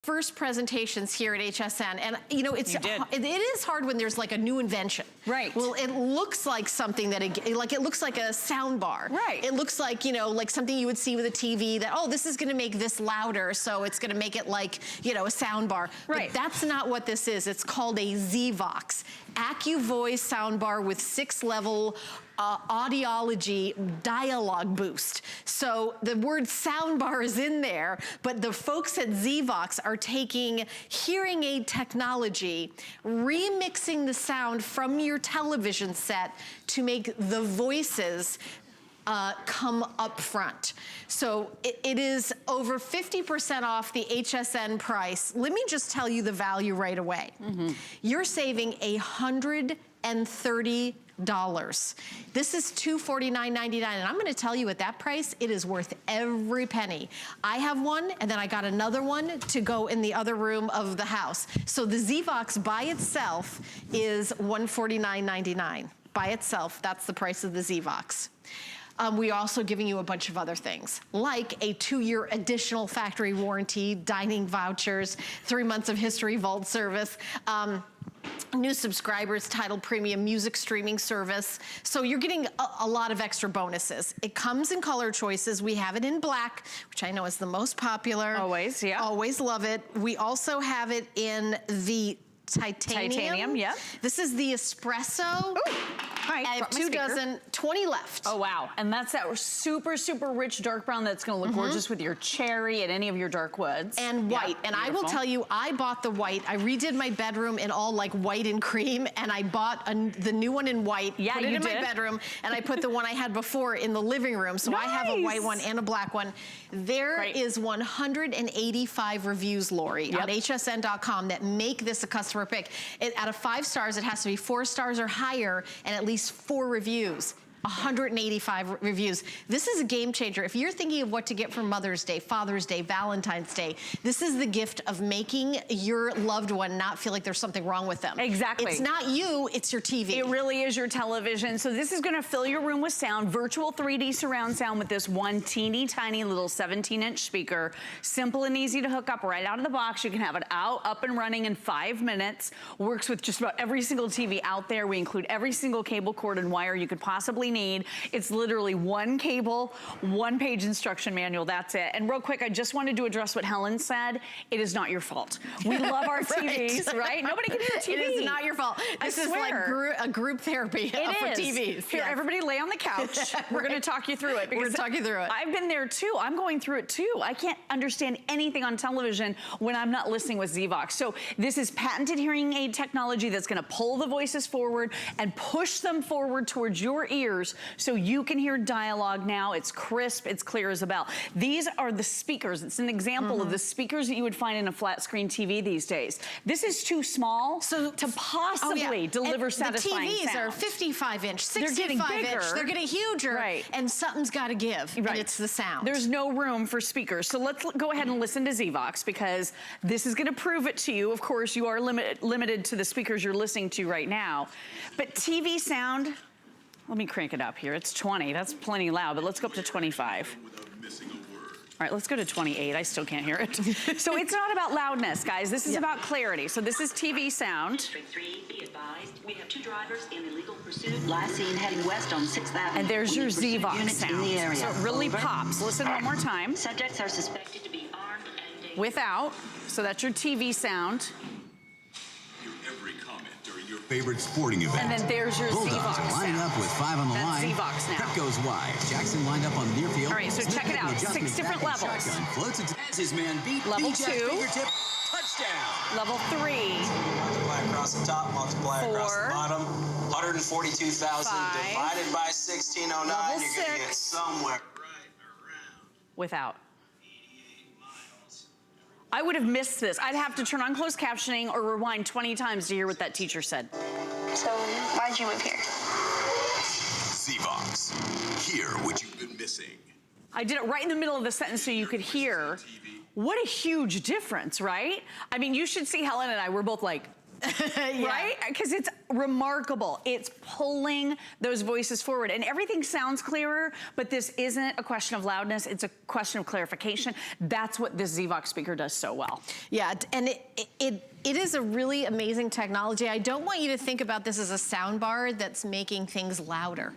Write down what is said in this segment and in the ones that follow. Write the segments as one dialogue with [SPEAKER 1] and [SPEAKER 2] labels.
[SPEAKER 1] first presentations here at HSN, and you know, it is hard when there's like a new invention.
[SPEAKER 2] Right.
[SPEAKER 1] Well, it looks like something that, it looks like a sound bar.
[SPEAKER 2] Right.
[SPEAKER 1] It looks like, you know, like something you would see with a TV that, oh, this is gonna make this louder, so it's gonna make it like, you know, a sound bar.
[SPEAKER 2] Right.
[SPEAKER 1] But that's not what this is. It's called a ZVOX AccuVoice soundbar with 6-level audiology dialogue boost. So the word soundbar is in there, but the folks at ZVOX are taking hearing aid technology, remixing the sound from your television set to make the voices come up front. So it is over 50% off the HSN price. Let me just tell you the value right away. You're saving $130. This is $249.99, and I'm gonna tell you at that price, it is worth every penny. I have one, and then I got another one to go in the other room of the house. So the ZVOX by itself is $149.99. By itself, that's the price of the ZVOX. We're also giving you a bunch of other things, like a 2-year additional factory warranty, dining vouchers, 3 months of history vault service, new subscribers, Tidal Premium music streaming service. So you're getting a lot of extra bonuses. It comes in color choices. We have it in black, which I know is the most popular.
[SPEAKER 2] Always, yeah.
[SPEAKER 1] Always love it. We also have it in the titanium.
[SPEAKER 2] Yeah.
[SPEAKER 1] This is the espresso.
[SPEAKER 2] Ooh. Hi,
[SPEAKER 1] I have 2 dozen, 20 left.
[SPEAKER 2] Oh, wow. And that's that super, super rich dark brown that's gonna look gorgeous with your cherry and any of your dark woods.
[SPEAKER 1] And white. And I will tell you, I bought the white. I redid my bedroom in all like white and cream, and I bought the new one in white, put it in my bedroom, and I put the one I had before in the living room. So I have a white one and a black one. There is 185 reviews, Lori, on hsn.com that make this a customer pick. Out of 5 stars, it has to be 4 stars or higher, and at least 4 reviews. 185 reviews. This is a game changer. If you're thinking of what to get for Mother's Day, Father's Day, Valentine's Day, this is the gift of making your loved one not feel like there's something wrong with them.
[SPEAKER 2] Exactly.
[SPEAKER 1] It's not you, it's your TV.
[SPEAKER 2] It really is your television. So this is gonna fill your room with sound, virtual 3D surround sound with this one teeny tiny little 17-inch speaker. Simple and easy to hook up right out of the box. You can have it up and running in 5 minutes. Works with just about every single TV out there. We include every single cable, cord, and wire you could possibly need. It's literally 1 cable, 1-page instruction manual, that's it. And real quick, I just wanted to address what Helen said. It is not your fault. We love our TVs, right? Nobody can hear a TV.
[SPEAKER 1] It is not your fault. This is like a group therapy for TVs.
[SPEAKER 2] Here, everybody lay on the couch. We're gonna talk you through it.
[SPEAKER 1] We're gonna talk you through it.
[SPEAKER 2] I've been there too. I'm going through it too. I can't understand anything on television when I'm not listening with ZVOX. So this is patented hearing aid technology that's gonna pull the voices forward and push them forward towards your ears so you can hear dialogue now. It's crisp, it's clear as a bell. These are the speakers. It's an example of the speakers that you would find in a flat screen TV these days. This is too small to possibly deliver satisfying
[SPEAKER 1] sound. The TVs are 55-inch, 65-inch. They're getting huger, and something's got to give, and it's the sound.
[SPEAKER 2] There's no room for speakers. So let's go ahead and listen to ZVOX, because this is going to prove it to you. Of course, you are limited to the speakers you're listening to right now. But TV sound, let me crank it up here. It's 20, that's plenty loud, but let's go up to 25. All right, let's go to 28. I still can't hear it. So it's not about loudness, guys. This is about clarity. So this is TV sound.
[SPEAKER 3] District 3, be advised, we have 2 drivers in illegal pursuit. Last seen heading west on 6th Avenue.
[SPEAKER 2] And there's your ZVOX sound.
[SPEAKER 3] In the area.
[SPEAKER 2] So it really pops. Listen one more time.
[SPEAKER 3] Subjects are suspected to be armed and dangerous.
[SPEAKER 2] Without. So that's your TV sound.
[SPEAKER 4] Favorite sporting event.
[SPEAKER 2] And then there's your
[SPEAKER 4] Bulldogs
[SPEAKER 2] ZVOX
[SPEAKER 4] are lining up with 5 on the line.
[SPEAKER 2] ZVOX now.
[SPEAKER 4] Prep goes wide. Jackson lined up on the near field.
[SPEAKER 2] All right, so check it out. 6 different levels.
[SPEAKER 4] Floats it as his man beat.
[SPEAKER 2] Level 2.
[SPEAKER 4] Fingertip. Touchdown.
[SPEAKER 2] Level 3.
[SPEAKER 5] Multiply across the top, multiply across the bottom. 142,000 divided by 1609.
[SPEAKER 2] Level
[SPEAKER 5] You're
[SPEAKER 2] 6.
[SPEAKER 5] going to get somewhere right around
[SPEAKER 2] Without. I would have missed this. I'd have to turn on closed captioning or rewind 20 times to hear what that teacher said.
[SPEAKER 6] So why'd you move here?
[SPEAKER 4] ZVOX. Hear what you've been missing.
[SPEAKER 2] I did it right in the middle of the sentence so you could hear. What a huge difference, right? I mean, you should see Helen and I, we're both like, right? Because it's remarkable. It's pulling those voices forward and everything sounds clearer, but this isn't a question of loudness. It's a question of clarification. That's what this ZVOX speaker does so well.
[SPEAKER 1] Yeah, and it is a really amazing technology. I don't want you to think about this as a soundbar that's making things louder.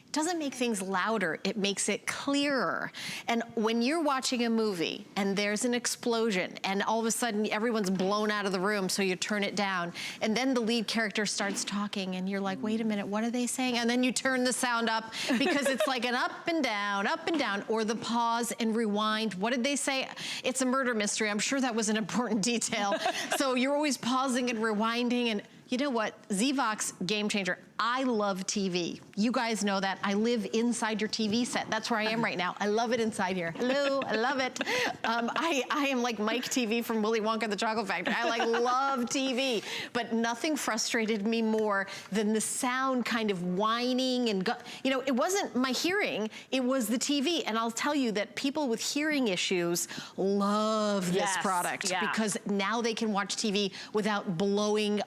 [SPEAKER 1] It doesn't make things louder, it makes it clearer. And when you're watching a movie and there's an explosion and all of a sudden everyone's blown out of the room, so you turn it down, and then the lead character starts talking and you're like, wait a minute, what are they saying? And then you turn the sound up because it's like an up and down, or the pause and rewind. What did they say? It's a murder mystery. I'm sure that was an important detail. So you're always pausing and rewinding, and you know what? ZVOX, game changer. I love TV. You guys know that. I live inside your TV set. That's where I am right now. I love it inside here. Hello, I love it. I am like Mike TV from Willy Wonka and the Chocolate Factory. I like love TV, but nothing frustrated me more than the sound kind of whining and, you know, it wasn't my hearing, it was the TV. And I'll tell you that people with hearing issues love this product because now they can watch TV without blowing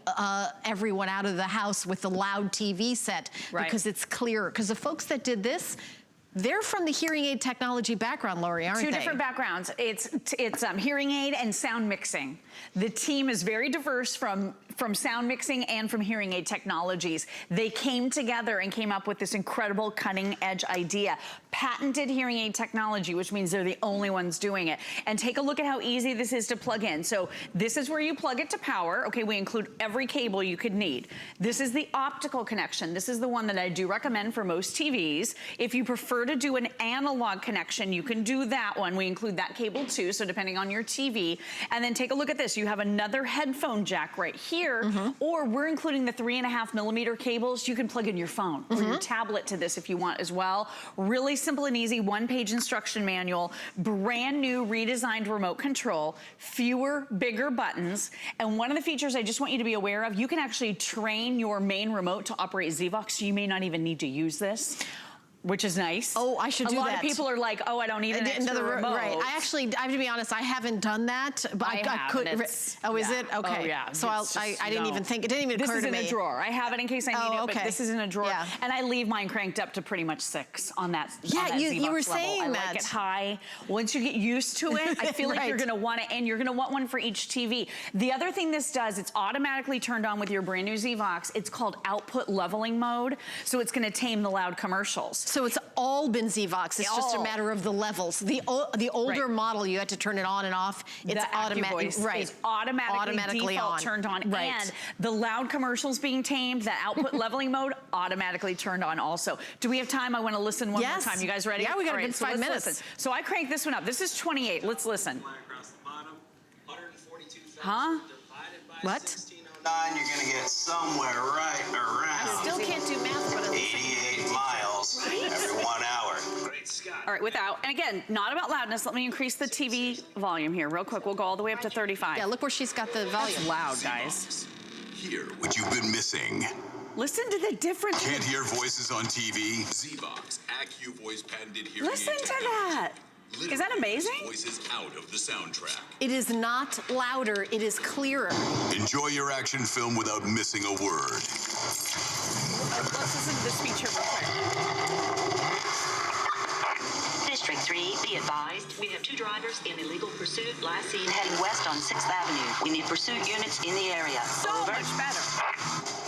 [SPEAKER 1] everyone out of the house with the loud TV set because it's clearer. Because the folks that did this, they're from the hearing aid technology background, Lori, aren't they?
[SPEAKER 2] Two different backgrounds. It's hearing aid and sound mixing. The team is very diverse from sound mixing and from hearing aid technologies. They came together and came up with this incredible cutting edge idea. Patented hearing aid technology, which means they're the only ones doing it. And take a look at how easy this is to plug in. So this is where you plug it to power. Okay, we include every cable you could need. This is the optical connection. This is the one that I do recommend for most TVs. If you prefer to do an analog connection, you can do that one. We include that cable too, so depending on your TV. And then take a look at this. You have another headphone jack right here, or we're including the 3.5mm cables. You can plug in your phone or your tablet to this if you want as well. Really simple and easy, one-page instruction manual, brand new redesigned remote control, fewer, bigger buttons. And one of the features I just want you to be aware of, you can actually train your main remote to operate ZVOX, so you may not even need to use this, which is nice.
[SPEAKER 1] Oh, I should do that.
[SPEAKER 2] A lot of people are like, oh, I don't need an extra remote.
[SPEAKER 1] Right, I have to be honest, I haven't done that, but I could. Oh, is it? Okay.
[SPEAKER 2] Oh, yeah.
[SPEAKER 1] So I didn't even think, it didn't even occur to me.
[SPEAKER 2] This is in a drawer. I have it in case I need it, but this is in a drawer.
[SPEAKER 1] Yeah.
[SPEAKER 2] And I leave mine cranked up to pretty much 6 on that
[SPEAKER 1] you were
[SPEAKER 2] ZVOX
[SPEAKER 1] saying
[SPEAKER 2] level.
[SPEAKER 1] that.
[SPEAKER 2] I like it high. Once you get used to it, I feel like you're gonna want it, and you're gonna want one for each TV. The other thing this does, it's automatically turned on with your brand new ZVOX. It's called output leveling mode. So it's gonna tame the loud commercials.
[SPEAKER 1] So it's all been ZVOX. It's just a matter of the levels. The older model, you had to turn it on and off. It's automatic.
[SPEAKER 2] It's automatically default turned on. And the loud commercials being tamed, that output leveling mode, automatically turned on also. Do we have time? I want to listen one more time. You guys ready?
[SPEAKER 1] Yeah, we got a good 5 minutes.
[SPEAKER 2] Listen. So I cranked this one up. This is 28. Let's listen.
[SPEAKER 5] Across the bottom, 142,000
[SPEAKER 2] Huh?
[SPEAKER 5] divided by
[SPEAKER 1] What?
[SPEAKER 5] 1609, you're gonna get somewhere right around.
[SPEAKER 1] I still can't do math, but at least
[SPEAKER 5] 88 miles every 1 hour. Great Scott.
[SPEAKER 2] All right, without, and again, not about loudness. Let me increase the TV volume here real quick. We'll go all the way up to 35.
[SPEAKER 1] Yeah, look where she's got the volume.
[SPEAKER 2] That's loud, guys.
[SPEAKER 4] Hear what you've been missing.
[SPEAKER 2] Listen to the difference.
[SPEAKER 4] Can't hear voices on TV? ZVOX AccuVoice patented hearing
[SPEAKER 2] Listen
[SPEAKER 4] aid
[SPEAKER 2] to
[SPEAKER 4] technology.
[SPEAKER 2] that. Is that amazing?
[SPEAKER 4] Voices out of the soundtrack.
[SPEAKER 1] It is not louder, it is clearer.
[SPEAKER 4] Enjoy your action film without missing a word.
[SPEAKER 2] Let's listen to this feature real quick.
[SPEAKER 3] District 3, be advised, we have 2 drivers in illegal pursuit, last seen heading west on 6th Avenue. We need pursuit units in the area.
[SPEAKER 2] So
[SPEAKER 3] Over.
[SPEAKER 2] much better.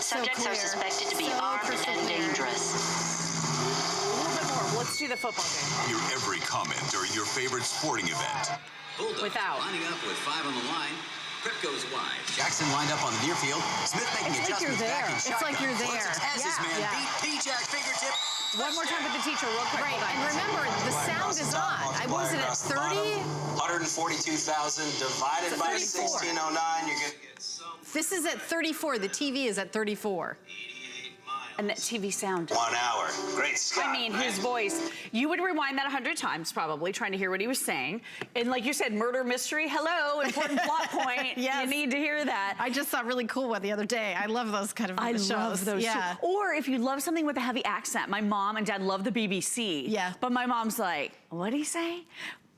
[SPEAKER 3] Subjects are
[SPEAKER 1] clear.
[SPEAKER 3] suspected to be
[SPEAKER 1] So
[SPEAKER 3] armed
[SPEAKER 1] crystal
[SPEAKER 3] and
[SPEAKER 1] clear.
[SPEAKER 3] dangerous.
[SPEAKER 2] A little bit more. Let's do the football game.
[SPEAKER 4] Hear every comment during your favorite sporting event. Bulldogs
[SPEAKER 2] Without.
[SPEAKER 4] lining up with 5 on the line. Prep goes wide.
[SPEAKER 5] Jackson lined up on the near field. Smith making
[SPEAKER 2] It's like
[SPEAKER 5] adjustments
[SPEAKER 2] you're
[SPEAKER 5] back
[SPEAKER 2] there.
[SPEAKER 5] in
[SPEAKER 2] It's
[SPEAKER 5] shotgun.
[SPEAKER 1] like you're there.
[SPEAKER 5] Woods has his man
[SPEAKER 1] Yeah.
[SPEAKER 5] beat. P-Jack fingertip.
[SPEAKER 2] One more time with the teacher real quick.
[SPEAKER 1] Right,
[SPEAKER 2] Hold on.
[SPEAKER 1] and remember, the sound is on. I wasn't at 30.
[SPEAKER 5] 142,000 divided by
[SPEAKER 1] 34.
[SPEAKER 5] 1609. You're gonna get some
[SPEAKER 1] This is at 34. The TV is at 34.
[SPEAKER 5] 88 miles.
[SPEAKER 2] And that TV sound.
[SPEAKER 5] 1 hour. Great Scott.
[SPEAKER 2] I mean, his voice. You would rewind that 100 times probably, trying to hear what he was saying. And like you said, murder mystery, hello, important plot point.
[SPEAKER 1] Yes.
[SPEAKER 2] You need to hear that.
[SPEAKER 1] I just saw a really cool one the other day. I love those kind of shows.
[SPEAKER 2] I love those
[SPEAKER 1] yeah.
[SPEAKER 2] too. Or if you love something with a heavy accent, my mom and dad love the BBC.
[SPEAKER 1] Yeah.
[SPEAKER 2] But my mom's like, what'd he say?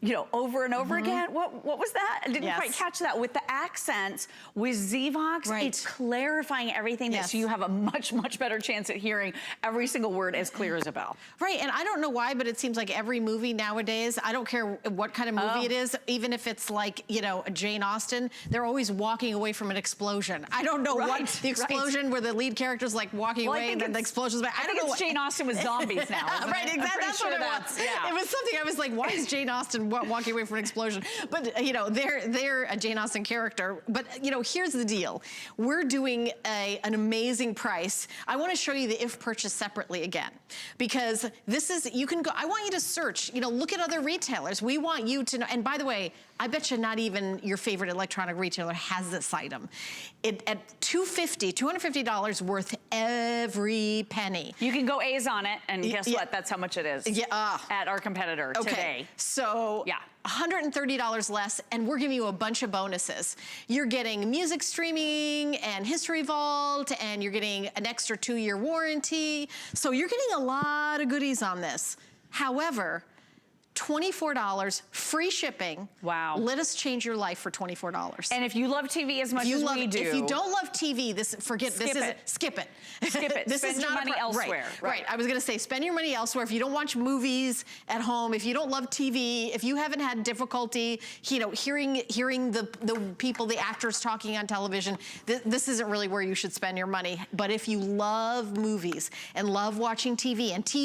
[SPEAKER 2] you know, over and over again. What was that? I didn't quite catch that. With the accents, with ZVOX, it's clarifying everything that so you have a much, much better chance at hearing every single word as clear as a bell.
[SPEAKER 1] Right, and I don't know why, but it seems like every movie nowadays, I don't care what kind of movie it is, even if it's like, you know, Jane Austen, they're always walking away from an explosion. I don't know what the explosion where the lead character's like walking away and then the explosion's back.
[SPEAKER 2] I don't know what Jane Austen with zombies now.
[SPEAKER 1] Right, exactly. That's what it was.
[SPEAKER 2] Yeah.
[SPEAKER 1] It was something I was like, why is Jane Austen walking away from an explosion? But you know, they're a Jane Austen character. But you know, here's the deal: we're doing an amazing price. I want to show you the if purchase separately again, because this is, you can go. I want you to search. You know, look at other retailers. We want you to know. And by the way, I bet you not even your favorite electronic retailer has this item. At $250 worth every penny.
[SPEAKER 2] You can go A's on it, and guess what? That's how much it is at our competitor today.
[SPEAKER 1] So $130 less, and we're giving you a bunch of bonuses. You're getting music streaming and History Vault, and you're getting an extra 2-year warranty. So you're getting a lot of goodies on this. However, $24, free shipping.
[SPEAKER 2] Wow.
[SPEAKER 1] Let us change your life for $24.
[SPEAKER 2] And if you love TV as much as we do.
[SPEAKER 1] If you don't love TV, skip it.
[SPEAKER 2] Skip it.
[SPEAKER 1] This
[SPEAKER 2] spend
[SPEAKER 1] is
[SPEAKER 2] your
[SPEAKER 1] not
[SPEAKER 2] money elsewhere.
[SPEAKER 1] Right. I was gonna say, spend your money elsewhere. If you don't watch movies at home, if you don't love TV, if you haven't had difficulty, you know, hearing the people, the actors talking on television, this isn't really where you should spend your money. But if you love movies and love watching TV, and TV